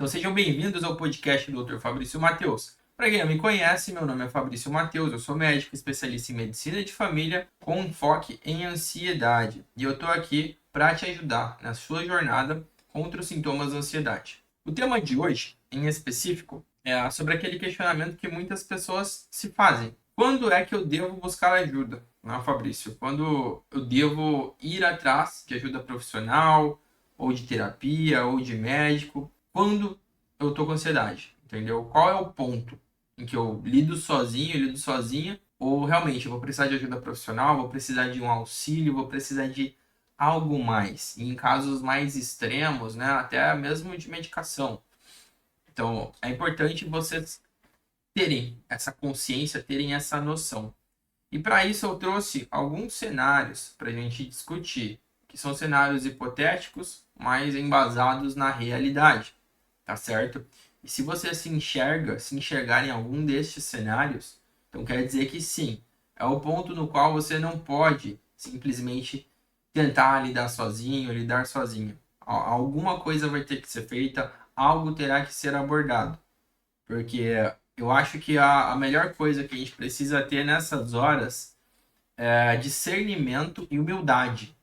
Então sejam bem-vindos ao podcast do Dr. Fabrício Mateus. Para quem não me conhece, meu nome é Fabrício Mateus, eu sou médico especialista em medicina de família com enfoque em ansiedade. E eu estou aqui para te ajudar na sua jornada contra os sintomas da ansiedade. O tema de hoje, em específico, é sobre aquele questionamento que muitas pessoas se fazem. Quando é que eu devo buscar ajuda? Não, Fabrício, quando eu devo ir atrás de ajuda profissional, ou de terapia, ou de médico? Quando eu tô com ansiedade, entendeu? Qual é o ponto em que eu lido sozinho, lido sozinha, ou realmente eu vou precisar de ajuda profissional, vou precisar de um auxílio, vou precisar de algo mais. E em casos mais extremos, né, até mesmo de medicação. Então, é importante vocês terem essa consciência, terem essa noção. E para isso eu trouxe alguns cenários para a gente discutir, que são cenários hipotéticos, mas embasados na realidade, tá certo? E se você se enxergar em algum destes cenários, então quer dizer que sim, é o ponto no qual você não pode simplesmente tentar lidar sozinho, lidar sozinho. Alguma coisa vai ter que ser feita, algo terá que ser abordado. Porque eu acho que a melhor coisa que a gente precisa ter nessas horas é discernimento e humildade.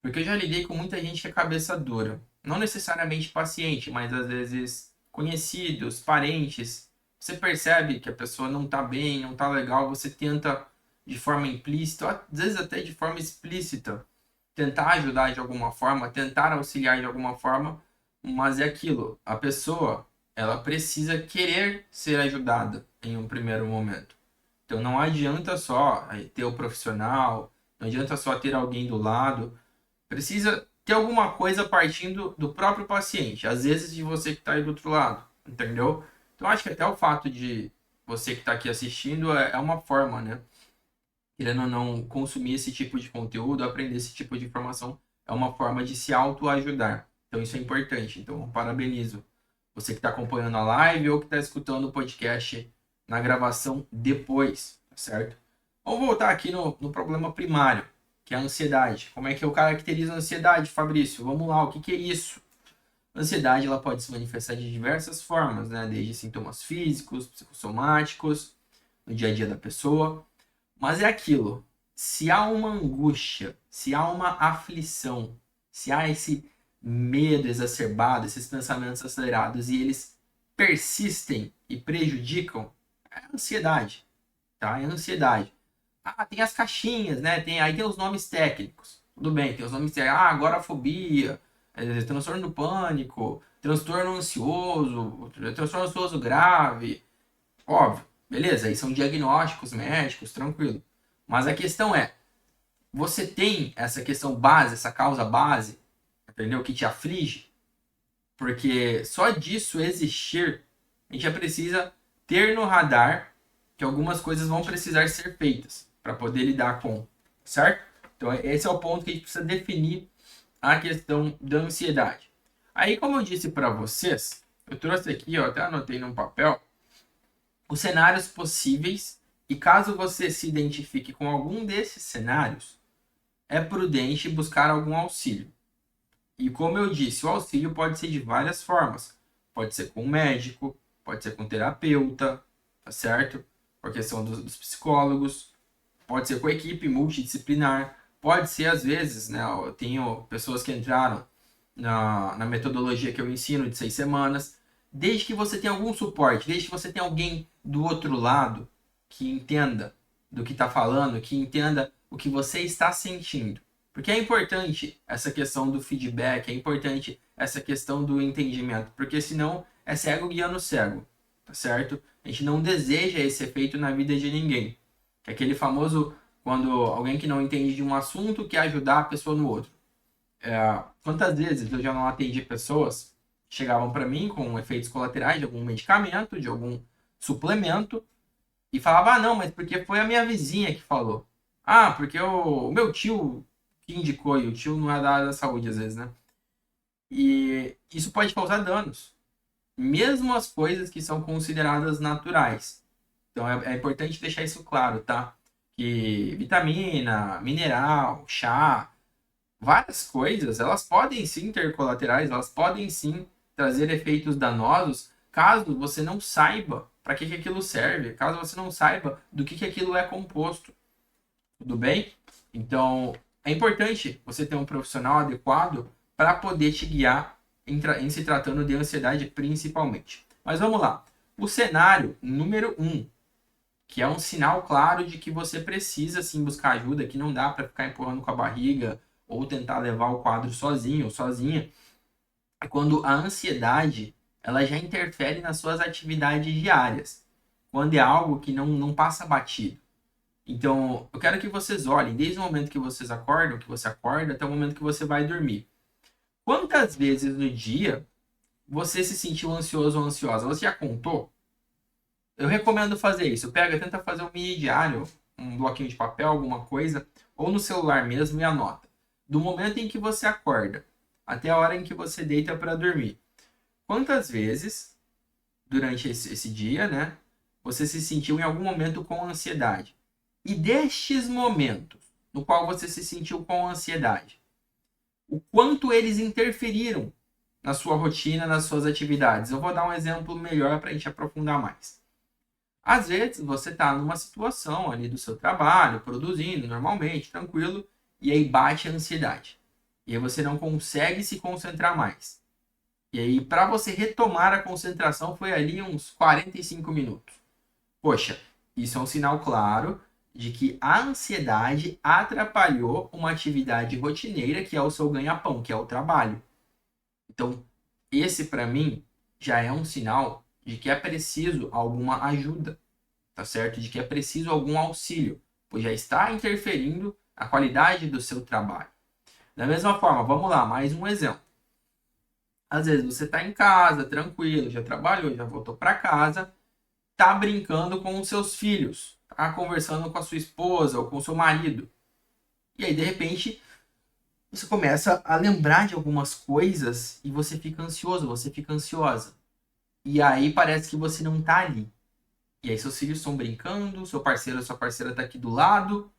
Porque eu já lidei com muita gente que é cabeça dura. Não necessariamente paciente, mas às vezes conhecidos, parentes. Você percebe que a pessoa não tá bem, não tá legal, você tenta de forma implícita, ou às vezes até de forma explícita, tentar ajudar de alguma forma, tentar auxiliar de alguma forma, mas é aquilo, a pessoa, ela precisa querer ser ajudada em um primeiro momento. Então não adianta só ter o profissional, não adianta só ter alguém do lado, precisa ter alguma coisa partindo do próprio paciente, às vezes de você que está aí do outro lado, entendeu? Então acho que até o fato de você que está aqui assistindo é uma forma, né? Querendo ou não consumir esse tipo de conteúdo, aprender esse tipo de informação, é uma forma de se autoajudar. Então isso é importante. Então eu parabenizo você que está acompanhando a live ou que está escutando o podcast na gravação depois, tá certo? Vamos voltar aqui no problema primário, que é a ansiedade. Como é que eu caracterizo a ansiedade, Fabrício? Vamos lá, o que é isso? A ansiedade ela pode se manifestar de diversas formas, né? Desde sintomas físicos, psicossomáticos, no dia a dia da pessoa. Mas é aquilo, se há uma angústia, se há uma aflição, se há esse medo exacerbado, esses pensamentos acelerados e eles persistem e prejudicam, é a ansiedade, tá? É a ansiedade. Ah, tem as caixinhas, né? Aí tem os nomes técnicos. Tudo bem, tem os nomes técnicos. Ah, agorafobia, transtorno do pânico, transtorno ansioso, transtorno ansioso grave. Óbvio, beleza, aí são diagnósticos médicos, tranquilo. Mas a questão é, você tem essa questão base, essa causa base, entendeu? Que te aflige? Porque só disso existir, a gente já precisa ter no radar que algumas coisas vão precisar ser feitas para poder lidar com, certo? Então esse é o ponto que a gente precisa definir a questão da ansiedade. Aí, como eu disse para vocês, eu trouxe aqui, ó, até anotei num papel, os cenários possíveis e caso você se identifique com algum desses cenários, é prudente buscar algum auxílio. E como eu disse, o auxílio pode ser de várias formas. Pode ser com um médico, pode ser com um terapeuta, tá certo? Por questão dos psicólogos, pode ser com a equipe multidisciplinar, pode ser às vezes, né? Eu tenho pessoas que entraram na metodologia que eu ensino de 6 semanas, desde que você tenha algum suporte, desde que você tenha alguém do outro lado que entenda do que está falando, que entenda o que você está sentindo. Porque é importante essa questão do feedback, é importante essa questão do entendimento, porque senão é cego guiando cego, tá certo? A gente não deseja esse efeito na vida de ninguém. É aquele famoso quando alguém que não entende de um assunto quer ajudar a pessoa no outro. Quantas vezes eu já não atendi pessoas que chegavam para mim com efeitos colaterais de algum medicamento, de algum suplemento, e falava, ah, não, mas porque foi a minha vizinha que falou. Ah, porque o meu tio que indicou, e o tio não é da área da saúde às vezes, né? E isso pode causar danos, mesmo as coisas que são consideradas naturais. Então é importante deixar isso claro, tá? Que vitamina, mineral, chá, várias coisas, elas podem sim ter colaterais, elas podem sim trazer efeitos danosos caso você não saiba para que aquilo serve, caso você não saiba do que aquilo é composto. Tudo bem? Então, é importante você ter um profissional adequado para poder te guiar em se tratando de ansiedade principalmente. Mas vamos lá. O cenário número 1, que é um sinal claro de que você precisa sim buscar ajuda, que não dá para ficar empurrando com a barriga ou tentar levar o quadro sozinho ou sozinha, é quando a ansiedade ela já interfere nas suas atividades diárias, quando é algo que não passa batido. Então, eu quero que vocês olhem, desde o momento que vocês acordam, que você acorda, até o momento que você vai dormir. Quantas vezes no dia você se sentiu ansioso ou ansiosa? Você já contou? Eu recomendo fazer isso. Tenta fazer um mini diário, um bloquinho de papel, alguma coisa, ou no celular mesmo e anota. Do momento em que você acorda até a hora em que você deita para dormir. Quantas vezes, durante esse dia, né, você se sentiu em algum momento com ansiedade? E destes momentos no qual você se sentiu com ansiedade, o quanto eles interferiram na sua rotina, nas suas atividades? Eu vou dar um exemplo melhor para a gente aprofundar mais. Às vezes você está numa situação ali do seu trabalho, produzindo normalmente, tranquilo, e aí bate a ansiedade. E aí você não consegue se concentrar mais. E aí, para você retomar a concentração, foi ali uns 45 minutos. Poxa, isso é um sinal claro de que a ansiedade atrapalhou uma atividade rotineira que é o seu ganha-pão, que é o trabalho. Então, esse para mim já é um sinal de que é preciso alguma ajuda, tá certo? De que é preciso algum auxílio, pois já está interferindo na qualidade do seu trabalho. Da mesma forma, vamos lá, mais um exemplo. Às vezes você está em casa, tranquilo, já trabalhou, já voltou para casa, tá brincando com os seus filhos, tá conversando com a sua esposa ou com o seu marido. E aí, de repente, você começa a lembrar de algumas coisas e você fica ansioso, você fica ansiosa. E aí parece que você não tá ali. E aí seus filhos estão brincando, seu parceiro ou sua parceira tá aqui do lado,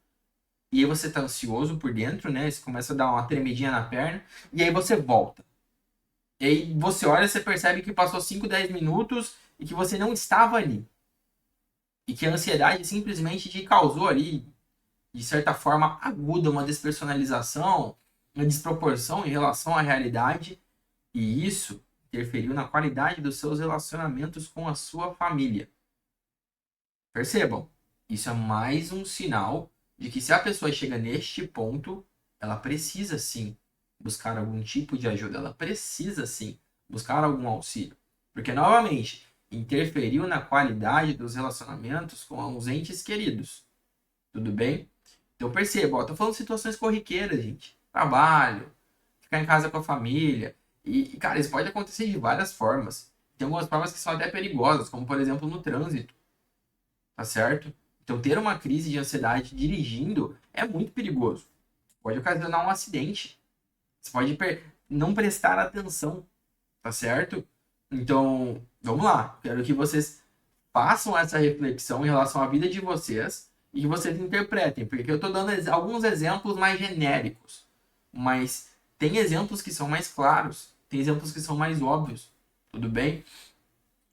e aí você tá ansioso por dentro, né? Você começa a dar uma tremidinha na perna, e aí você volta. E aí você olha, você percebe que passou 5, 10 minutos e que você não estava ali. E que a ansiedade simplesmente te causou ali, de certa forma, aguda, uma despersonalização, uma desproporção em relação à realidade. E isso interferiu na qualidade dos seus relacionamentos com a sua família. Percebam, isso é mais um sinal de que se a pessoa chega neste ponto, ela precisa sim buscar algum tipo de ajuda, ela precisa sim buscar algum auxílio. Porque, novamente, interferiu na qualidade dos relacionamentos com os entes queridos. Tudo bem? Então perceba, tô falando de situações corriqueiras, gente. Trabalho, ficar em casa com a família. E, cara, isso pode acontecer de várias formas. Tem algumas formas que são até perigosas, como por exemplo no trânsito. Tá certo? Então ter uma crise de ansiedade dirigindo é muito perigoso. Pode ocasionar um acidente. Você pode não prestar atenção, tá certo? Então, vamos lá. Quero que vocês façam essa reflexão em relação à vida de vocês e que vocês interpretem, porque eu estou dando alguns exemplos mais genéricos, mas tem exemplos que são mais claros, tem exemplos que são mais óbvios, tudo bem?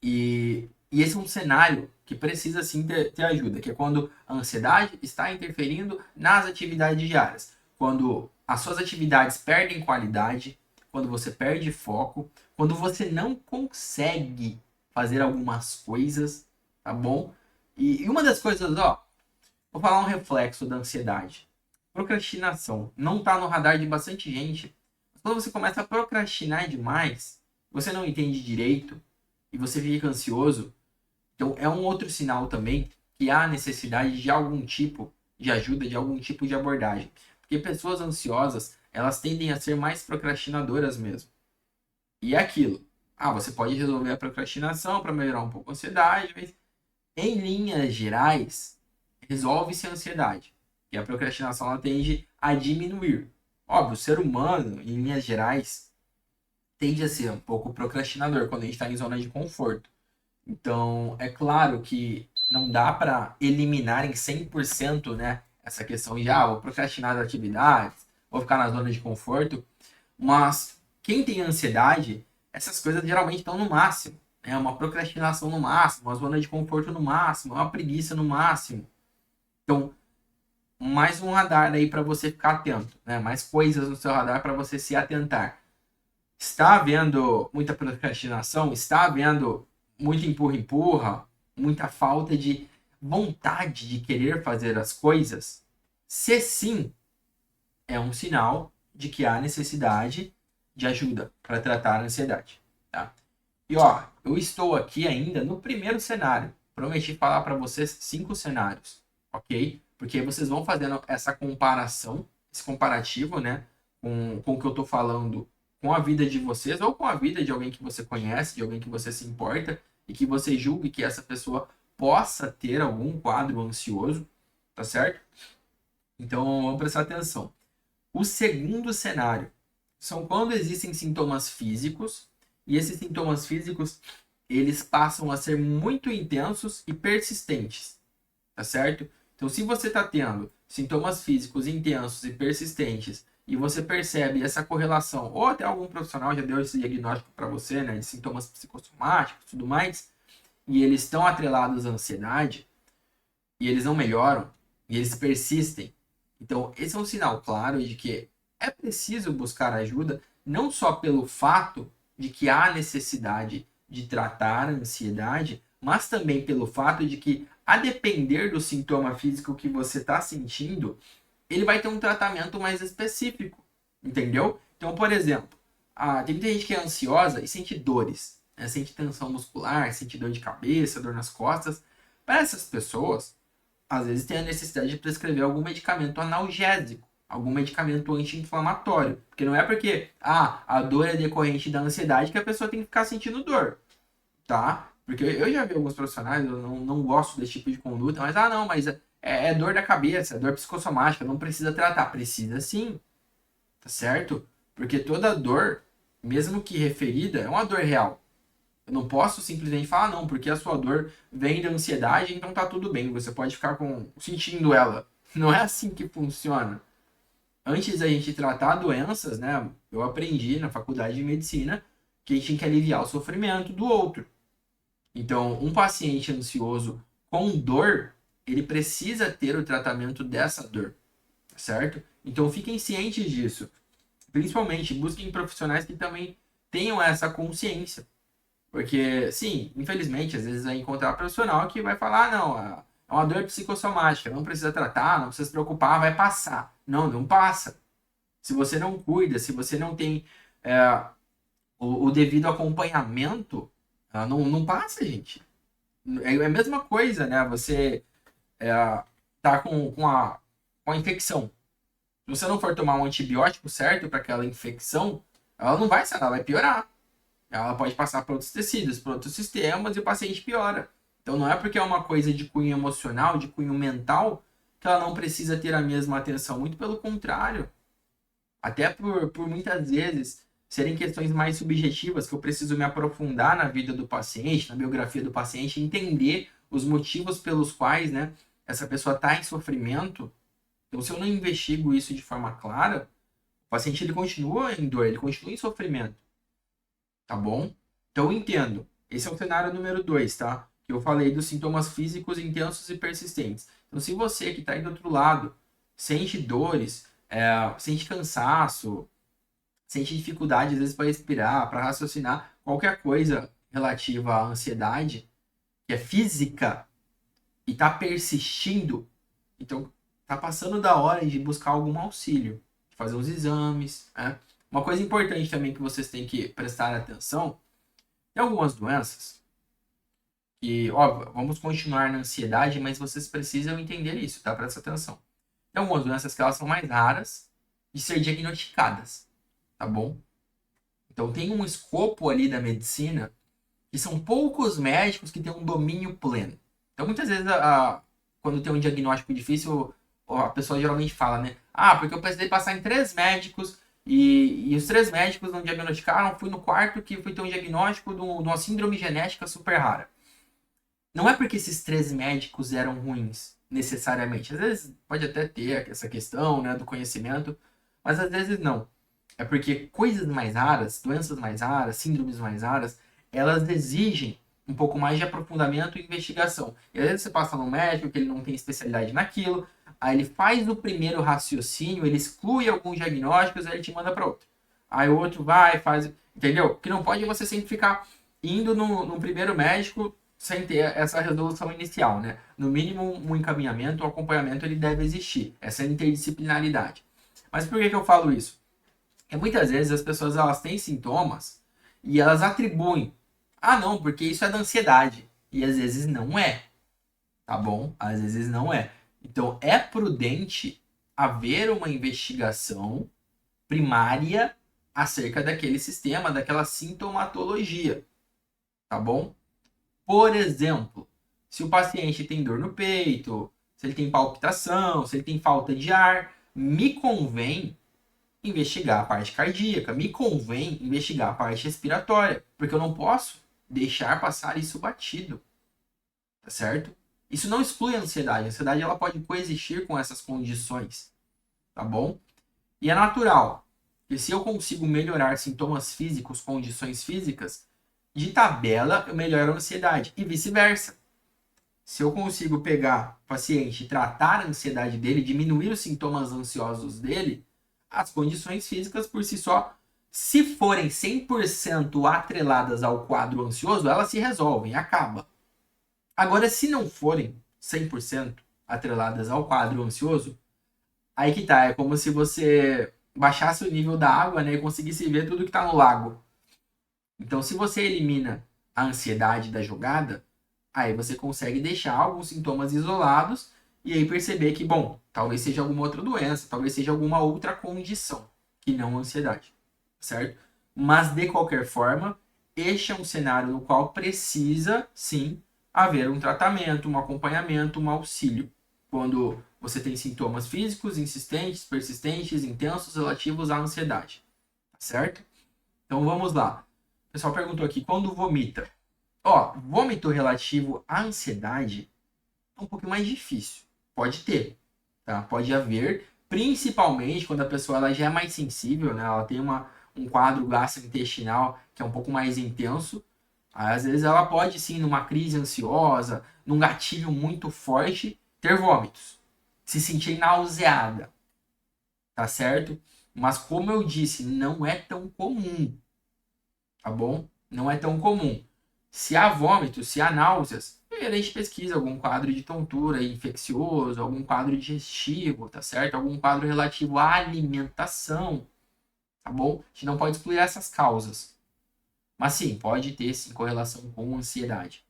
E esse é um cenário que precisa sim ter ajuda, que é quando a ansiedade está interferindo nas atividades diárias, quando as suas atividades perdem qualidade, quando você perde foco, quando você não consegue fazer algumas coisas, tá bom? E uma das coisas, ó, vou falar um reflexo da ansiedade. Procrastinação. Não está no radar de bastante gente. Mas quando você começa a procrastinar demais, você não entende direito e você fica ansioso, então é um outro sinal também que há necessidade de algum tipo de ajuda, de algum tipo de abordagem. Porque pessoas ansiosas, elas tendem a ser mais procrastinadoras mesmo. E é aquilo. Ah, você pode resolver a procrastinação para melhorar um pouco a ansiedade, mas em linhas gerais, resolve-se a ansiedade. E a procrastinação ela tende a diminuir. Óbvio, o ser humano, em linhas gerais, tende a ser um pouco procrastinador quando a gente está em zona de conforto. Então, é claro que não dá para eliminar em 100%, né, essa questão de, vou procrastinar as atividades, vou ficar na zona de conforto, mas quem tem ansiedade essas coisas geralmente estão no máximo. É uma procrastinação no máximo, uma zona de conforto no máximo, uma preguiça no máximo. Então, mais um radar aí para você ficar atento, né? Mais coisas no seu radar para você se atentar. Está havendo muita procrastinação? Está havendo muito empurra-empurra? Muita falta de vontade de querer fazer as coisas? Se sim, é um sinal de que há necessidade de ajuda para tratar a ansiedade, tá? E ó, eu estou aqui ainda no primeiro cenário. Prometi falar para vocês 5 cenários, ok? Porque vocês vão fazendo essa comparação, esse comparativo, né? Com o que eu estou falando com a vida de vocês ou com a vida de alguém que você conhece, de alguém que você se importa e que você julgue que essa pessoa possa ter algum quadro ansioso, tá certo? Então, vamos prestar atenção. O segundo cenário são quando existem sintomas físicos e esses sintomas físicos eles passam a ser muito intensos e persistentes, tá certo? Então, se você está tendo sintomas físicos intensos e persistentes e você percebe essa correlação, ou até algum profissional já deu esse diagnóstico para você, né, de sintomas psicossomáticos e tudo mais, e eles estão atrelados à ansiedade, e eles não melhoram, e eles persistem. Então, esse é um sinal claro de que é preciso buscar ajuda, não só pelo fato de que há necessidade de tratar a ansiedade, mas também pelo fato de que, a depender do sintoma físico que você está sentindo, ele vai ter um tratamento mais específico, entendeu? Então, por exemplo, tem muita gente que é ansiosa e sente dores, né? Sente tensão muscular, sente dor de cabeça, dor nas costas. Para essas pessoas, às vezes tem a necessidade de prescrever algum medicamento analgésico, algum medicamento anti-inflamatório. Porque não é porque a dor é decorrente da ansiedade que a pessoa tem que ficar sentindo dor, tá? Porque eu já vi alguns profissionais, eu não gosto desse tipo de conduta, mas é dor da cabeça, é dor psicossomática, não precisa tratar. Precisa sim, tá certo? Porque toda dor, mesmo que referida, é uma dor real. Eu não posso simplesmente falar, não, porque a sua dor vem da ansiedade, então tá tudo bem, você pode ficar sentindo ela. Não é assim que funciona. Antes da gente tratar doenças, né, eu aprendi na faculdade de medicina que a gente tem que aliviar o sofrimento do outro. Então, um paciente ansioso com dor, ele precisa ter o tratamento dessa dor, certo? Então, fiquem cientes disso. Principalmente, busquem profissionais que também tenham essa consciência. Porque, sim, infelizmente, às vezes vai encontrar profissional que vai falar, não, é uma dor psicossomática, não precisa tratar, não precisa se preocupar, vai passar. Não, não passa. Se você não cuida, se você não tem o devido acompanhamento, não passa, gente. É a mesma coisa, né? Você tá com a infecção. Se você não for tomar um antibiótico certo para aquela infecção, ela não vai sarar, ela vai piorar. Ela pode passar para outros tecidos, para outros sistemas e o paciente piora. Então não é porque é uma coisa de cunho emocional, de cunho mental, que ela não precisa ter a mesma atenção. Muito pelo contrário. Até por muitas vezes serem questões mais subjetivas, que eu preciso me aprofundar na vida do paciente, na biografia do paciente, entender os motivos pelos quais, né, essa pessoa está em sofrimento. Então, se eu não investigo isso de forma clara, o paciente ele continua em dor, ele continua em sofrimento. Tá bom? Então, eu entendo. Esse é o cenário número 2, tá? Que eu falei dos sintomas físicos intensos e persistentes. Então, se você que está aí do outro lado sente dores, sente cansaço, sente dificuldade às vezes para respirar, para raciocinar, qualquer coisa relativa à ansiedade, que é física e está persistindo, então tá passando da hora de buscar algum auxílio, de fazer uns exames, né? Uma coisa importante também que vocês têm que prestar atenção, tem algumas doenças que, óbvio, vamos continuar na ansiedade, mas vocês precisam entender isso, tá? Presta atenção. Tem algumas doenças que elas são mais raras de ser diagnosticadas, tá bom? Então tem um escopo ali da medicina que são poucos médicos que têm um domínio pleno. Então muitas vezes quando tem um diagnóstico difícil, a pessoa geralmente fala, né? Porque eu precisei passar em 3 médicos e os 3 médicos não diagnosticaram, fui no quarto que fui ter um diagnóstico de uma síndrome genética super rara. Não é porque esses 3 médicos eram ruins, necessariamente. Às vezes pode até ter essa questão, né, do conhecimento, mas às vezes não. É porque coisas mais raras, doenças mais raras, síndromes mais raras, elas exigem um pouco mais de aprofundamento e investigação. E às vezes você passa num médico que ele não tem especialidade naquilo, aí ele faz o primeiro raciocínio, ele exclui alguns diagnósticos, aí ele te manda para outro. Aí o outro vai, faz. Entendeu? O que não pode é você sempre ficar indo no primeiro médico sem ter essa resolução inicial, né? No mínimo, um encaminhamento, um acompanhamento, ele deve existir. Essa interdisciplinaridade. Mas por que que eu falo isso? Porque muitas vezes as pessoas elas têm sintomas e elas atribuem. Ah, não, porque isso é da ansiedade. E às vezes não é, tá bom? Às vezes não é. Então é prudente haver uma investigação primária acerca daquele sistema, daquela sintomatologia, tá bom? Por exemplo, se o paciente tem dor no peito, se ele tem palpitação, se ele tem falta de ar, me convém investigar a parte cardíaca, me convém investigar a parte respiratória, porque eu não posso deixar passar isso batido, tá certo? Isso não exclui a ansiedade. A ansiedade ela pode coexistir com essas condições, tá bom? E é natural que se eu consigo melhorar sintomas físicos, condições físicas, de tabela eu melhoro a ansiedade e vice-versa. Se eu consigo pegar o paciente, tratar a ansiedade dele, diminuir os sintomas ansiosos dele, as condições físicas por si só, se forem 100% atreladas ao quadro ansioso, elas se resolvem, acaba. Agora, se não forem 100% atreladas ao quadro ansioso, aí que tá, é como se você baixasse o nível da água, né, e conseguisse ver tudo que tá no lago. Então, se você elimina a ansiedade da jogada, aí você consegue deixar alguns sintomas isolados e aí perceber que, bom, talvez seja alguma outra doença, talvez seja alguma outra condição que não a ansiedade, certo? Mas, de qualquer forma, este é um cenário no qual precisa, sim, haver um tratamento, um acompanhamento, um auxílio. Quando você tem sintomas físicos insistentes, persistentes, intensos, relativos à ansiedade, certo? Então, vamos lá. O pessoal perguntou aqui, quando vomita? Ó, vômito relativo à ansiedade é um pouco mais difícil. Pode ter, tá? Pode haver, principalmente quando a pessoa ela já é mais sensível, né? Ela tem um quadro gastrointestinal que é um pouco mais intenso. Aí, às vezes ela pode sim, numa crise ansiosa, num gatilho muito forte, ter vômitos. Se sentir nauseada, tá certo? Mas como eu disse, não é tão comum, tá bom? Não é tão comum. Se há vômitos, se há náuseas, a gente pesquisa algum quadro de tontura infeccioso, algum quadro digestivo, tá certo? Algum quadro relativo à alimentação, tá bom? A gente não pode excluir essas causas. Mas sim, pode ter sim correlação com ansiedade.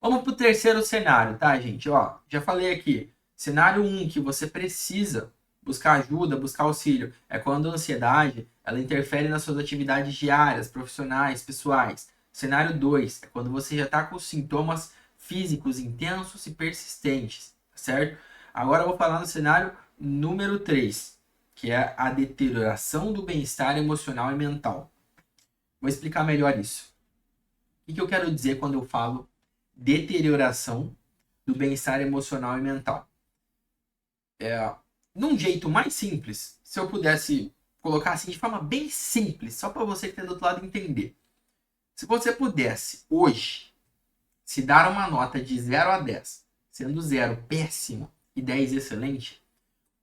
Vamos para o terceiro cenário, tá, gente? Ó, já falei aqui. Cenário 1, que você precisa buscar ajuda, buscar auxílio, é quando a ansiedade ela interfere nas suas atividades diárias, profissionais, pessoais. Cenário 2 é quando você já está com sintomas físicos intensos e persistentes, certo? Agora eu vou falar no cenário número 3, que é a deterioração do bem-estar emocional e mental. Vou explicar melhor isso. O que eu quero dizer quando eu falo deterioração do bem-estar emocional e mental? Num jeito mais simples, se eu pudesse colocar assim de forma bem simples, só para você que está do outro lado entender. Se você pudesse, hoje, se dar uma nota de 0 a 10, sendo 0 péssimo e 10 excelente,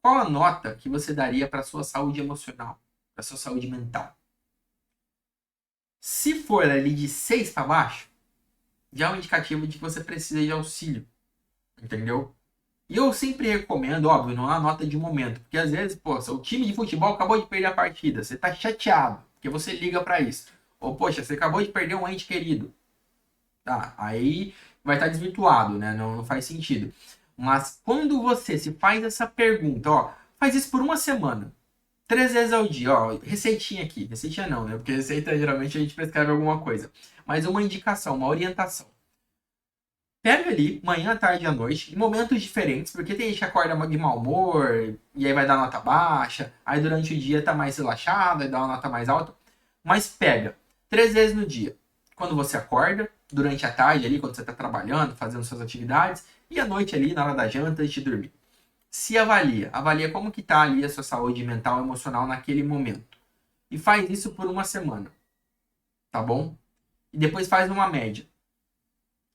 qual a nota que você daria para a sua saúde emocional, para a sua saúde mental? Se for ali de 6 para baixo, já é um indicativo de que você precisa de auxílio, entendeu? E eu sempre recomendo, óbvio, não é uma nota de momento, porque às vezes, pô, o time de futebol acabou de perder a partida, você tá chateado, porque você liga para isso. Ou, poxa, você acabou de perder um ente querido. Tá, aí vai estar desvirtuado, né? Não faz sentido. Mas quando você se faz essa pergunta, ó, faz isso por uma semana, 3 vezes ao dia, ó, receitinha aqui. Receitinha não, né? Porque receita geralmente a gente prescreve alguma coisa. Mas uma indicação, uma orientação. Pega ali, manhã, tarde e à noite, em momentos diferentes, porque tem gente que acorda de mau humor, e aí vai dar nota baixa, aí durante o dia tá mais relaxado, e dá uma nota mais alta. Mas pega, 3 vezes no dia. Quando você acorda, durante a tarde ali, quando você tá trabalhando, fazendo suas atividades, e à noite ali, na hora da janta, antes de dormir. se avalia. Avalia como que tá ali a sua saúde mental e emocional naquele momento. E faz isso por uma semana, tá bom? E depois faz uma média.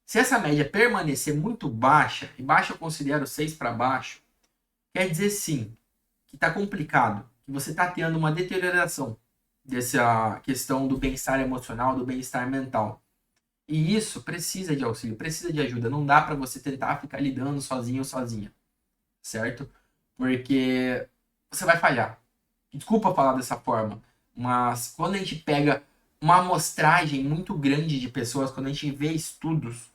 Se essa média permanecer muito baixa, e baixa eu considero 6 para baixo, quer dizer sim que está complicado, que você está tendo uma deterioração dessa questão do bem-estar emocional, do bem-estar mental. E isso precisa de auxílio, precisa de ajuda. Não dá para você tentar ficar lidando sozinho ou sozinha, certo? Porque você vai falhar. Desculpa falar dessa forma, mas quando a gente pega uma amostragem muito grande de pessoas, quando a gente vê estudos,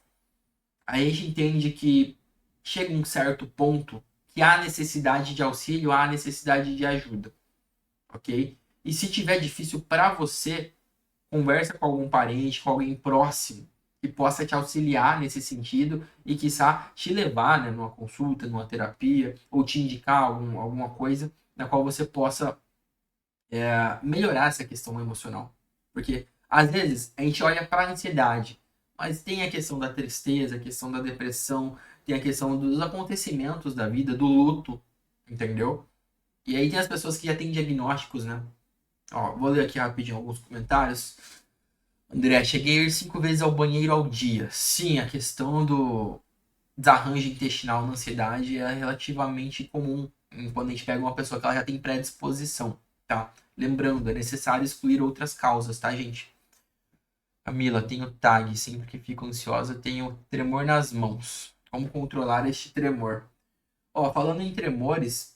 aí a gente entende que chega um certo ponto que há necessidade de auxílio, há necessidade de ajuda, ok? E se tiver difícil para você, conversa com algum parente, com alguém próximo que possa te auxiliar nesse sentido e quiçá te levar, né, numa consulta, numa terapia ou te indicar alguma coisa na qual você possa melhorar essa questão emocional. Porque às vezes a gente olha para a ansiedade, mas tem a questão da tristeza, a questão da depressão, tem a questão dos acontecimentos da vida, do luto, entendeu? E aí tem as pessoas que já têm diagnósticos, né? Ó, vou ler aqui rapidinho alguns comentários. André, cheguei a ir 5 vezes ao banheiro ao dia. Sim, a questão do desarranjo intestinal na ansiedade é relativamente comum quando a gente pega uma pessoa que ela já tem predisposição, tá? Lembrando, é necessário excluir outras causas, tá, gente? Camila, tenho TAG, sempre que fico ansiosa, tenho tremor nas mãos. Como controlar este tremor? Ó, falando em tremores,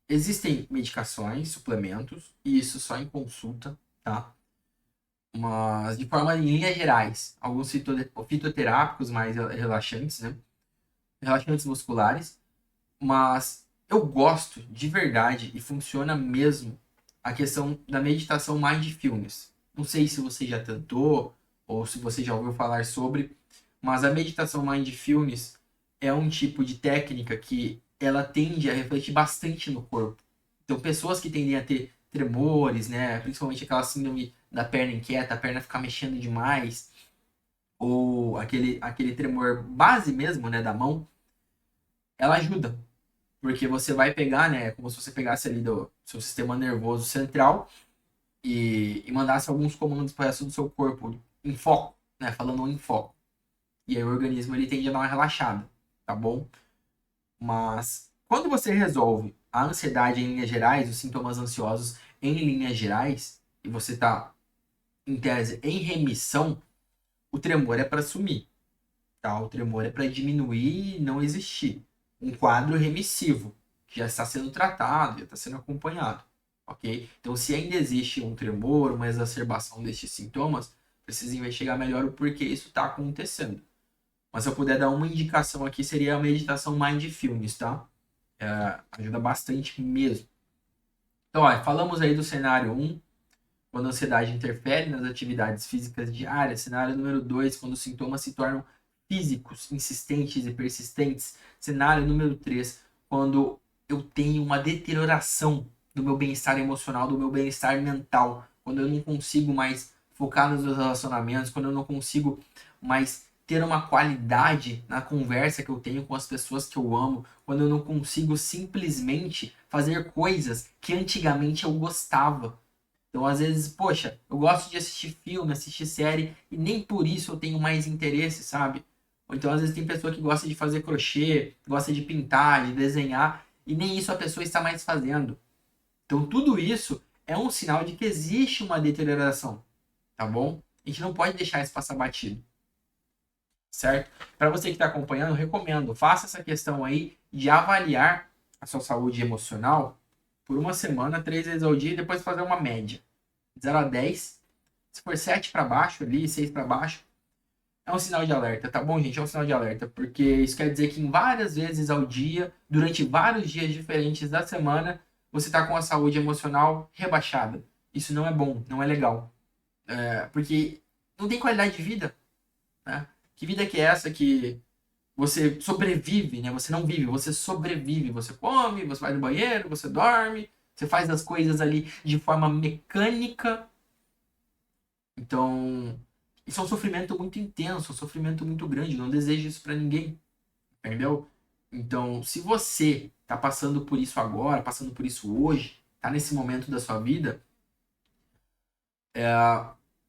existem medicações, suplementos, e isso só em consulta, tá? Mas de forma em linhas gerais, alguns fitoterápicos mais relaxantes, né? Relaxantes musculares, mas eu gosto de verdade e funciona mesmo a questão da meditação mindfulness. Não sei se você já tentou ou se você já ouviu falar sobre, mas a meditação mindfulness é um tipo de técnica que ela tende a refletir bastante no corpo. Então, pessoas que tendem a ter tremores, né, principalmente aquela síndrome da perna inquieta, a perna ficar mexendo demais, ou aquele tremor base mesmo, né, da mão, ela ajuda, porque você vai pegar, né, como se você pegasse ali do seu sistema nervoso central e mandasse alguns comandos para o resto do seu corpo em foco, né, falando em foco. E aí o organismo ele tende a dar uma relaxada, tá bom? Mas quando você resolve a ansiedade em linhas gerais, os sintomas ansiosos em linhas gerais, e você está em tese em remissão, o tremor é para sumir, tá? O tremor é para diminuir e não existir. Um quadro remissivo, que já está sendo tratado, já está sendo acompanhado, ok? Então, se ainda existe um tremor, uma exacerbação destes sintomas, precisa investigar melhor o porquê isso está acontecendo. Mas se eu puder dar uma indicação aqui, seria a meditação Mindfulness, tá? Ajuda bastante mesmo. Então, ó, falamos aí do cenário um, quando a ansiedade interfere nas atividades físicas diárias. Cenário número 2, quando os sintomas se tornam físicos, insistentes e persistentes. Cenário número 3, quando eu tenho uma deterioração do meu bem-estar emocional, do meu bem-estar mental. Quando eu não consigo mais focar nos meus relacionamentos, quando eu não consigo mais ter uma qualidade na conversa que eu tenho com as pessoas que eu amo, quando eu não consigo simplesmente fazer coisas que antigamente eu gostava. Então, às vezes, poxa, eu gosto de assistir filme, assistir série, e nem por isso eu tenho mais interesse, sabe? Ou então, às vezes, tem pessoa que gosta de fazer crochê, gosta de pintar, de desenhar, e nem isso a pessoa está mais fazendo. Então, tudo isso é um sinal de que existe uma deterioração, tá bom? A gente não pode deixar isso passar batido, certo? Para você que está acompanhando, eu recomendo, faça essa questão aí de avaliar a sua saúde emocional por uma semana, 3 vezes ao dia, e depois fazer uma média. 0 a 10. Se for 7 para baixo ali, 6 para baixo, é um sinal de alerta, tá bom, gente? É um sinal de alerta, porque isso quer dizer que em várias vezes ao dia, durante vários dias diferentes da semana, você está com a saúde emocional rebaixada. Isso não é bom, não é legal. Porque não tem qualidade de vida, né? Que vida que é essa que você sobrevive, né? Você não vive, você sobrevive. Você come, você vai no banheiro, você dorme, você faz as coisas ali de forma mecânica. Então, isso é um sofrimento muito intenso, um sofrimento muito grande. Não desejo isso pra ninguém, entendeu? Então, se você está passando por isso agora, passando por isso hoje, está nesse momento da sua vida,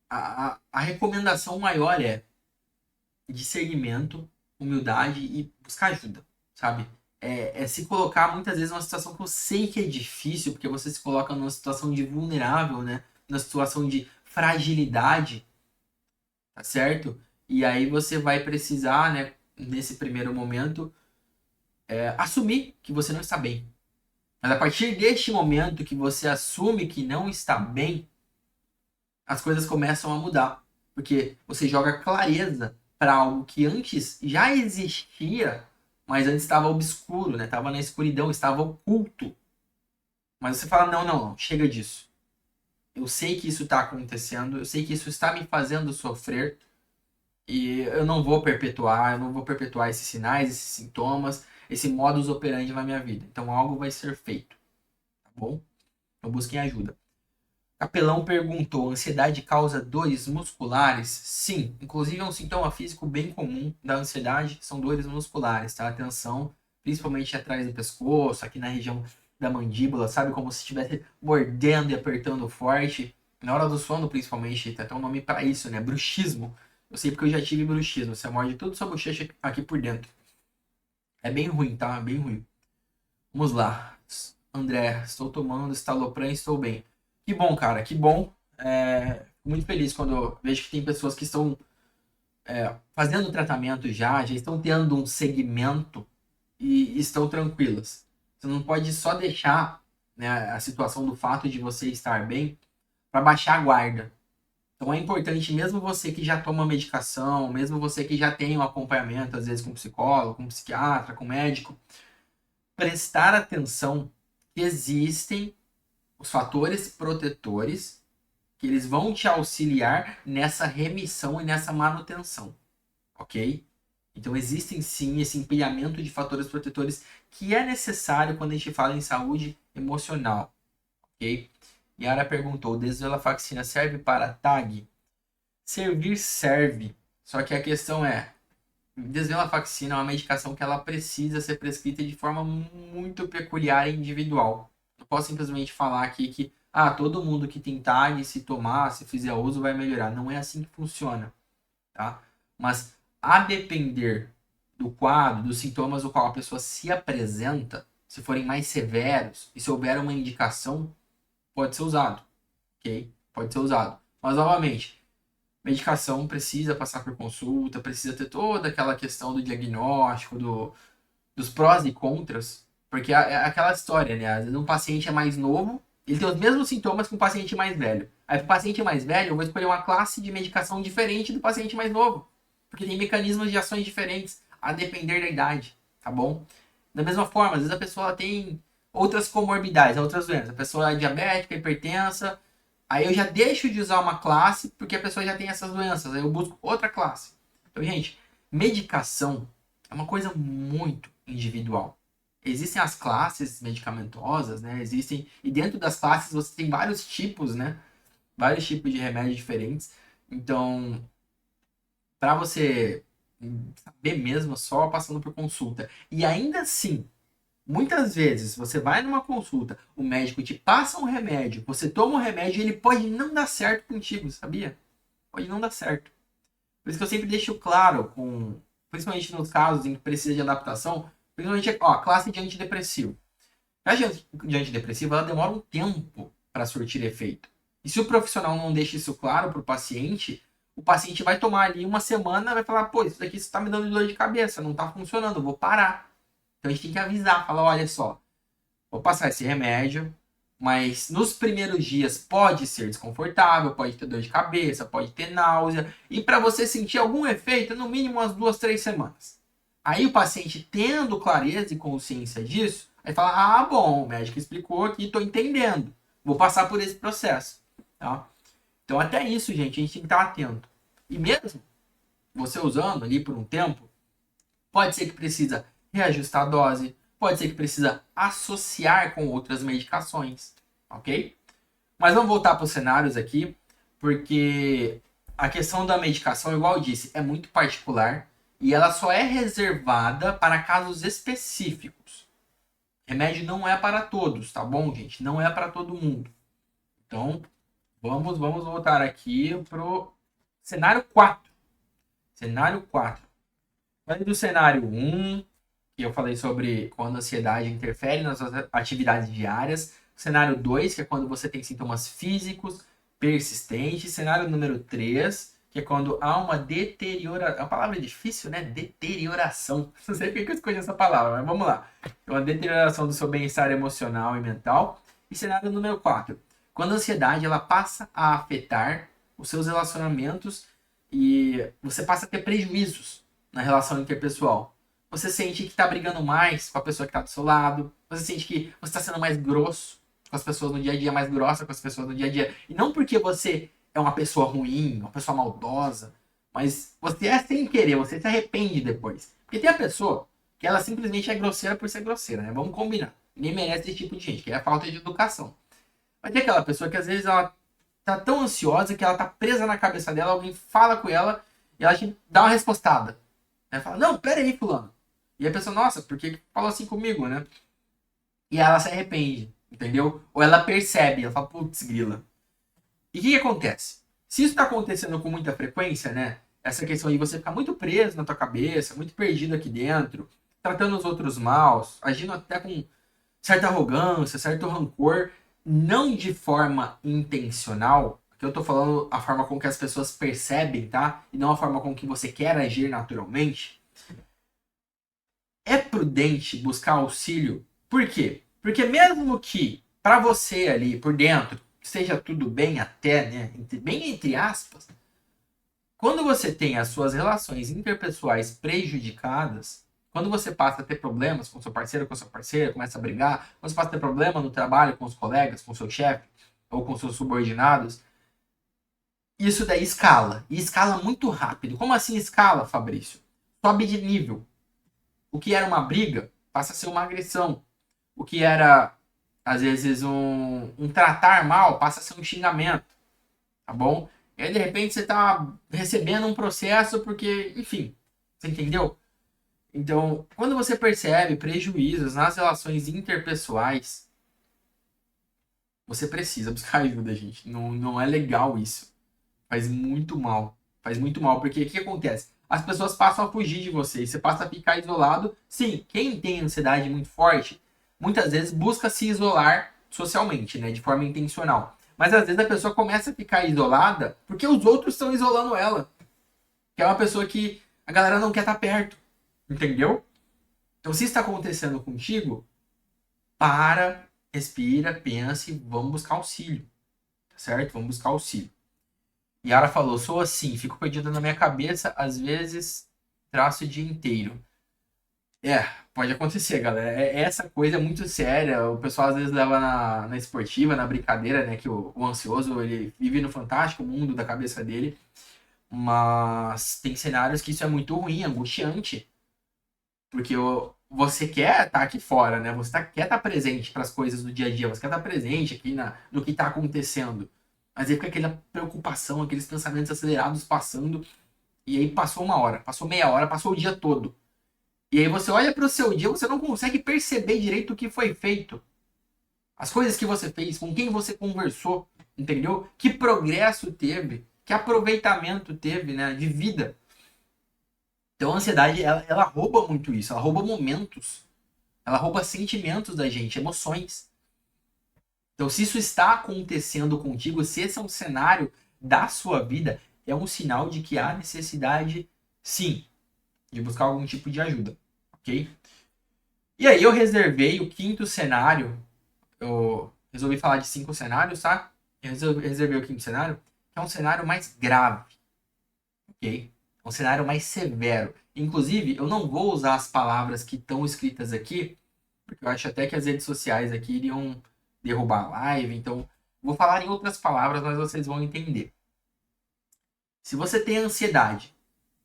a recomendação maior é discernimento, humildade e buscar ajuda, sabe? É se colocar muitas vezes numa situação que eu sei que é difícil, porque você se coloca numa situação de vulnerável, né? Numa situação de fragilidade, tá certo? E aí você vai precisar, né, nesse primeiro momento, assumir que você não está bem. Mas a partir deste momento que você assume que não está bem, as coisas começam a mudar. Porque você joga clareza para algo que antes já existia, mas antes estava obscuro, né? Estava na escuridão, estava oculto. Mas você fala: não, não, não, chega disso. Eu sei que isso está acontecendo, eu sei que isso está me fazendo sofrer, e eu não vou perpetuar esses sinais, esses sintomas, esse modus operandi na minha vida. Então algo vai ser feito, tá bom? Então busquem ajuda. Capelão perguntou: ansiedade causa dores musculares? Sim, inclusive é um sintoma físico bem comum da ansiedade, são dores musculares, tá? Atenção, principalmente atrás do pescoço, aqui na região da mandíbula, sabe? Como se estivesse mordendo e apertando forte. Na hora do sono, principalmente, tem até um nome para isso, né? Bruxismo. Eu sei porque eu já tive bruxismo. Você morde tudo sua bochecha aqui por dentro. É bem ruim, tá? É bem ruim. Vamos lá. André, estou tomando estalopram e estou bem. Que bom, cara, que bom. Muito feliz quando eu vejo que tem pessoas que estão fazendo o tratamento já estão tendo um segmento e estão tranquilas. Você não pode só deixar, né, a situação do fato de você estar bem para baixar a guarda. Então é importante, mesmo você que já toma medicação, mesmo você que já tem um acompanhamento, às vezes com psicólogo, com psiquiatra, com médico, prestar atenção que existem os fatores protetores que eles vão te auxiliar nessa remissão e nessa manutenção, ok? Então existem sim esse empilhamento de fatores protetores que é necessário quando a gente fala em saúde emocional, ok? Yara perguntou: desvenlafaxina serve para TAG? Servir serve, só que a questão é, desvenlafaxina é uma medicação que ela precisa ser prescrita de forma muito peculiar e individual. Não posso simplesmente falar aqui que todo mundo que tem TAG, se tomar, se fizer uso, vai melhorar. Não é assim que funciona, tá? Mas a depender do quadro, dos sintomas do qual a pessoa se apresenta, se forem mais severos e se houver uma indicação, pode ser usado, ok? Pode ser usado. Mas, novamente, medicação precisa passar por consulta, precisa ter toda aquela questão do diagnóstico, dos prós e contras, porque é aquela história, né? Às vezes um paciente é mais novo, ele tem os mesmos sintomas que um paciente mais velho. Aí, para o paciente mais velho, eu vou escolher uma classe de medicação diferente do paciente mais novo, porque tem mecanismos de ações diferentes, a depender da idade, tá bom? Da mesma forma, às vezes a pessoa tem outras comorbidades, outras doenças. A pessoa é diabética, hipertensa, aí eu já deixo de usar uma classe porque a pessoa já tem essas doenças, aí eu busco outra classe. Então, gente, medicação é uma coisa muito individual. Existem as classes medicamentosas, né? Existem, e dentro das classes você tem vários tipos, né? Vários tipos de remédios diferentes. Então, para você saber mesmo, só passando por consulta. E ainda assim, muitas vezes você vai numa consulta, o médico te passa um remédio, você toma o remédio e ele pode não dar certo contigo, sabia? Pode não dar certo. Por isso que eu sempre deixo claro, principalmente nos casos em que precisa de adaptação, principalmente a classe de antidepressivo. A de antidepressivo ela demora um tempo para surtir efeito. E se o profissional não deixa isso claro para o paciente vai tomar ali uma semana e vai falar: pô, isso daqui está me dando dor de cabeça, não está funcionando, eu vou parar. Então a gente tem que avisar, falar: olha só, vou passar esse remédio, mas nos primeiros dias pode ser desconfortável, pode ter dor de cabeça, pode ter náusea, e para você sentir algum efeito, no mínimo umas 2, 3 semanas. Aí o paciente, tendo clareza e consciência disso, aí fala: ah, bom, o médico explicou aqui, estou entendendo, vou passar por esse processo. Tá? Então até isso, gente, a gente tem que estar atento. E mesmo você usando ali por um tempo, pode ser que precisa reajustar a dose, pode ser que precisa associar com outras medicações, ok? Mas vamos voltar para os cenários aqui, porque a questão da medicação, igual eu disse, é muito particular e ela só é reservada para casos específicos. Remédio não é para todos, tá bom, gente? Não é para todo mundo. Então, vamos voltar aqui pro cenário 4. Cenário 4. Falei do cenário 1, que eu falei sobre quando a ansiedade interfere nas suas atividades diárias. Cenário 2, que é quando você tem sintomas físicos persistentes. Cenário número 3, que é quando há uma deterioração. É uma palavra difícil, né? Deterioração. Não sei porque eu escolhi essa palavra, mas vamos lá. É uma deterioração do seu bem-estar emocional e mental. E cenário número 4, quando a ansiedade ela passa a afetar os seus relacionamentos e você passa a ter prejuízos na relação interpessoal. Você sente que está brigando mais com a pessoa que está do seu lado. Você sente que você está sendo mais grosso com as pessoas no dia a dia, mais grossa com as pessoas no dia a dia. E não porque você é uma pessoa ruim, uma pessoa maldosa, mas você é sem querer, você se arrepende depois. Porque tem a pessoa que ela simplesmente é grosseira por ser grosseira, né? Vamos combinar. Ninguém merece esse tipo de gente, que é a falta de educação. Mas tem aquela pessoa que às vezes ela tá tão ansiosa que ela tá presa na cabeça dela, alguém fala com ela e ela te dá uma respostada. Né? Fala, não, pera aí, fulano. E a pessoa, nossa, por que falou assim comigo, né? E ela se arrepende, entendeu? Ou ela percebe, ela fala, putz, grila. E o que acontece? Se isso tá acontecendo com muita frequência, né? Essa questão aí, você ficar muito preso na tua cabeça, muito perdido aqui dentro, tratando os outros mal, agindo até com certa arrogância, certo rancor, não de forma intencional, que eu tô falando a forma com que as pessoas percebem, tá? E não a forma com que você quer agir naturalmente. É prudente buscar auxílio. Por quê? Porque mesmo que para você ali por dentro esteja tudo bem até, né, bem entre aspas, quando você tem as suas relações interpessoais prejudicadas, quando você passa a ter problemas com seu parceiro, com sua parceira, começa a brigar, quando você passa a ter problema no trabalho com os colegas, com seu chefe ou com seus subordinados, isso daí escala. E escala muito rápido. Como assim escala, Fabrício? Sobe de nível. O que era uma briga passa a ser uma agressão. O que era, às vezes, um tratar mal passa a ser um xingamento. Tá bom? E aí, de repente, você tá recebendo um processo porque, enfim, você entendeu? Então, quando você percebe prejuízos nas relações interpessoais, você precisa buscar ajuda, gente. Não, não é legal isso. Faz muito mal. Faz muito mal, porque o que acontece? As pessoas passam a fugir de você, você passa a ficar isolado. Sim, quem tem ansiedade muito forte, muitas vezes busca se isolar socialmente, né, de forma intencional. Mas às vezes a pessoa começa a ficar isolada porque os outros estão isolando ela. Que é uma pessoa que a galera não quer estar perto. Entendeu? Então, se está acontecendo contigo, para, respira, pensa e vamos buscar auxílio. Certo? Vamos buscar auxílio. Yara falou, sou assim, fico perdido na minha cabeça, às vezes traço o dia inteiro. É, pode acontecer, galera. Essa coisa é muito séria. O pessoal às vezes leva na esportiva, na brincadeira, né? Que o ansioso, ele vive no fantástico mundo da cabeça dele. Mas tem cenários que isso é muito ruim, angustiante. Porque você quer estar aqui fora, né? Você quer estar presente para as coisas do dia a dia. Você quer estar presente aqui no que está acontecendo. Mas aí fica aquela preocupação, aqueles pensamentos acelerados passando. E aí passou uma hora, passou meia hora, passou o dia todo. E aí você olha para o seu dia, você não consegue perceber direito o que foi feito. As coisas que você fez, com quem você conversou, entendeu? Que progresso teve, que aproveitamento teve, né, de vida. Então a ansiedade, ela rouba muito isso, ela rouba momentos, ela rouba sentimentos da gente, emoções. Então se isso está acontecendo contigo, se esse é um cenário da sua vida, é um sinal de que há necessidade, sim, de buscar algum tipo de ajuda, ok? E aí eu reservei o quinto cenário, eu resolvi falar de 5 cenários, tá? Eu reservei o quinto cenário, que é um cenário mais grave, ok? Um cenário mais severo. Inclusive, eu não vou usar as palavras que estão escritas aqui, porque eu acho até que as redes sociais aqui iriam derrubar a live, então vou falar em outras palavras, mas vocês vão entender. Se você tem ansiedade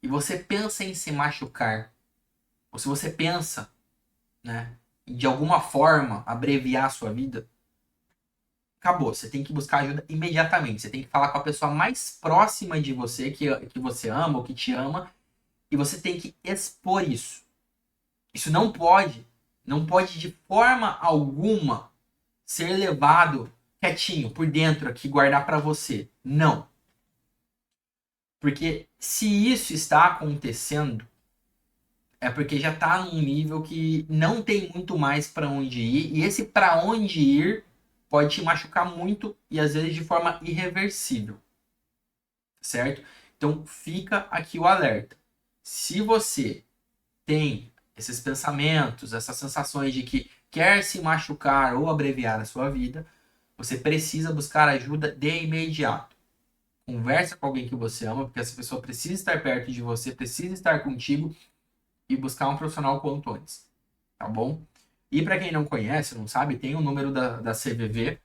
e você pensa em se machucar, ou se você pensa, né, em de alguma forma abreviar a sua vida, acabou. Você tem que buscar ajuda imediatamente. Você tem que falar com a pessoa mais próxima de você, que você ama ou que te ama, E você tem que expor isso. Isso não pode de forma alguma ser levado quietinho por dentro aqui, guardar para você. Não. Porque se isso está acontecendo, é porque já está num nível que não tem muito mais para onde ir, e esse para onde ir pode te machucar muito e às vezes de forma irreversível, certo? Então fica aqui o alerta. Se você tem esses pensamentos, essas sensações de que quer se machucar ou abreviar a sua vida, você precisa buscar ajuda de imediato. Conversa com alguém que você ama, porque essa pessoa precisa estar perto de você, precisa estar contigo e buscar um profissional quanto antes, tá bom? E para quem não conhece, não sabe, tem o número da CVV,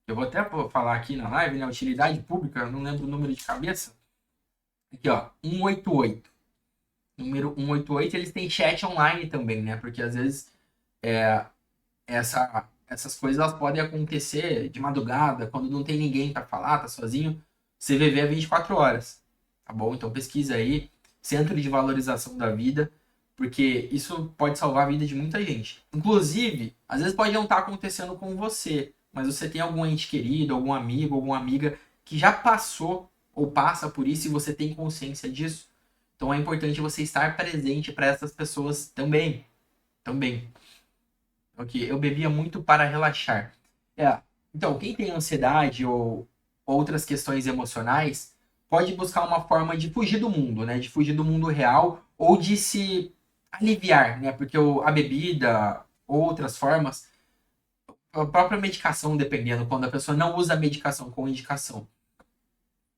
eu vou até falar aqui na live, né? Utilidade pública, eu não lembro o número de cabeça. Aqui, ó, 188. Número 188, eles têm chat online também, né? Porque às vezes essas coisas elas podem acontecer de madrugada, quando não tem ninguém para falar, tá sozinho. CVV é 24 horas, tá bom? Então pesquisa aí, Centro de Valorização da Vida, porque isso pode salvar a vida de muita gente. Inclusive, às vezes pode não estar acontecendo com você, mas você tem algum ente querido, algum amigo, alguma amiga que já passou ou passa por isso e você tem consciência disso. Então é importante você estar presente para essas pessoas também. Também. Ok, eu bebia muito para relaxar. Então, quem tem ansiedade ou outras questões emocionais pode buscar uma forma de fugir do mundo, né? De fugir do mundo real ou de se aliviar, né? Porque a bebida, outras formas, a própria medicação, dependendo, quando a pessoa não usa a medicação com indicação,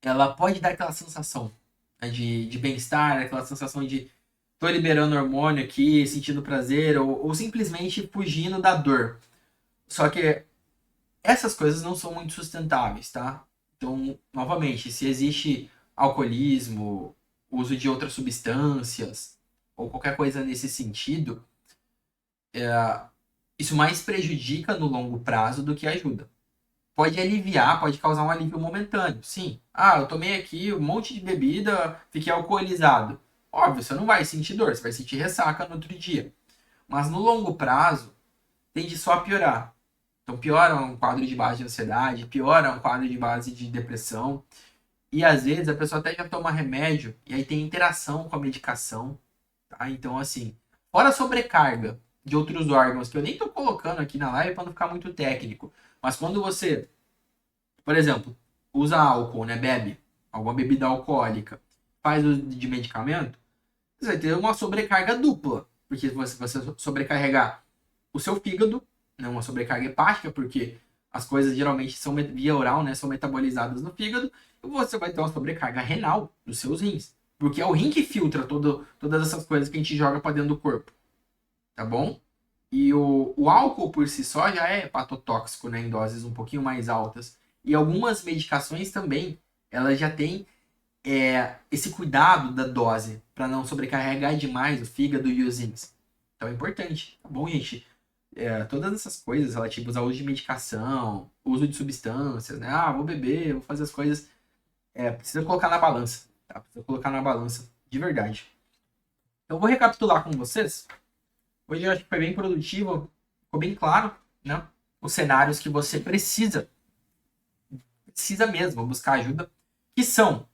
ela pode dar aquela sensação, né, de bem-estar, aquela sensação de tô liberando hormônio aqui, sentindo prazer, ou simplesmente fugindo da dor. Só que essas coisas não são muito sustentáveis, tá? Então, novamente, se existe alcoolismo, uso de outras substâncias, ou qualquer coisa nesse sentido, isso mais prejudica no longo prazo do que ajuda. Pode aliviar, pode causar um alívio momentâneo, sim. Ah, eu tomei aqui um monte de bebida, fiquei alcoolizado. Óbvio, você não vai sentir dor, você vai sentir ressaca no outro dia. Mas no longo prazo, tende só a piorar. Então piora um quadro de base de ansiedade, piora um quadro de base de depressão. E às vezes a pessoa até já toma remédio e aí tem interação com a medicação, tá? Então assim, fora a sobrecarga de outros órgãos, que eu nem tô colocando aqui na live para não ficar muito técnico. Mas quando você, por exemplo, usa álcool, né, bebe alguma bebida alcoólica, faz uso de medicamento, você vai ter uma sobrecarga dupla. Porque você sobrecarregar o seu fígado, né, uma sobrecarga hepática, porque as coisas geralmente são via oral, né, são metabolizadas no fígado, e você vai ter uma sobrecarga renal dos seus rins. Porque é o rim que filtra todas essas coisas que a gente joga para dentro do corpo, tá bom? E o álcool por si só já é hepatotóxico, né, em doses um pouquinho mais altas. E algumas medicações também, elas já têm esse cuidado da dose para não sobrecarregar demais o fígado e os rins. Então é importante, tá bom, gente? Todas essas coisas relativas ao uso de medicação, uso de substâncias, né? Ah, vou beber, vou fazer as coisas. Precisa colocar na balança, tá? Precisa colocar na balança, de verdade. Então eu vou recapitular com vocês. Hoje eu acho que foi bem produtivo, ficou bem claro, né? Os cenários que você precisa mesmo buscar ajuda, que são: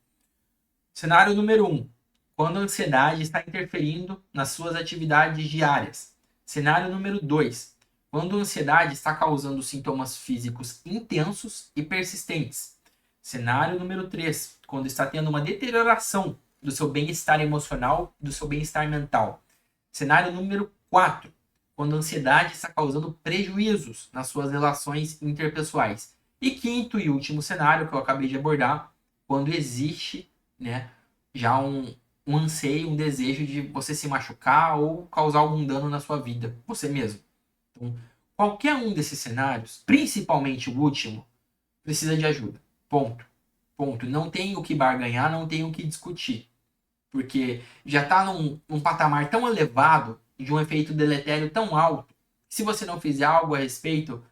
cenário número 1, quando a ansiedade está interferindo nas suas atividades diárias. Cenário número 2, quando a ansiedade está causando sintomas físicos intensos e persistentes. Cenário número 3, quando está tendo uma deterioração do seu bem-estar emocional e do seu bem-estar mental. Cenário número 4, quando a ansiedade está causando prejuízos nas suas relações interpessoais. E quinto e último cenário que eu acabei de abordar, quando existe, né, já um anseio, um desejo de você se machucar ou causar algum dano na sua vida, você mesmo. Então, qualquer um desses cenários, principalmente o último, precisa de ajuda. Ponto. Ponto. Não tem o que barganhar, não tem o que discutir. Porque já está num patamar tão elevado, de um efeito deletério tão alto, que se você não fizer algo a respeito,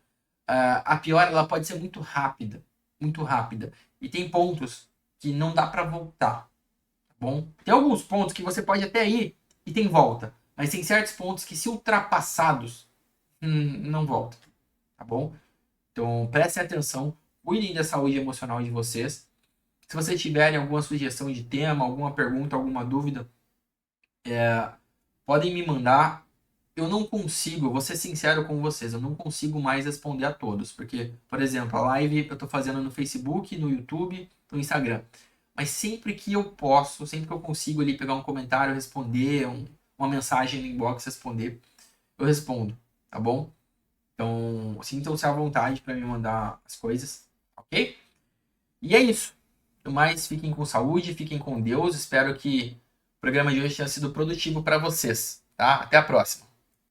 a piora ela pode ser muito rápida. Muito rápida. E tem pontos que não dá para voltar. Tá bom? Tem alguns pontos que você pode até ir e tem volta, mas tem certos pontos que, se ultrapassados, não volta, tá bom? Então, prestem atenção, cuidem da saúde emocional de vocês. Se vocês tiverem alguma sugestão de tema, alguma pergunta, alguma dúvida, podem me mandar. Eu não consigo, vou ser sincero com vocês, eu não consigo mais responder a todos, porque, por exemplo, a live eu tô fazendo no Facebook, no YouTube, no Instagram. Mas sempre que eu posso, sempre que eu consigo ali pegar um comentário, responder, uma mensagem no inbox, responder, eu respondo, tá bom? Então, sintam-se à vontade para me mandar as coisas, ok? E é isso. No mais, fiquem com saúde, fiquem com Deus. Espero que o programa de hoje tenha sido produtivo para vocês, tá? Até a próxima.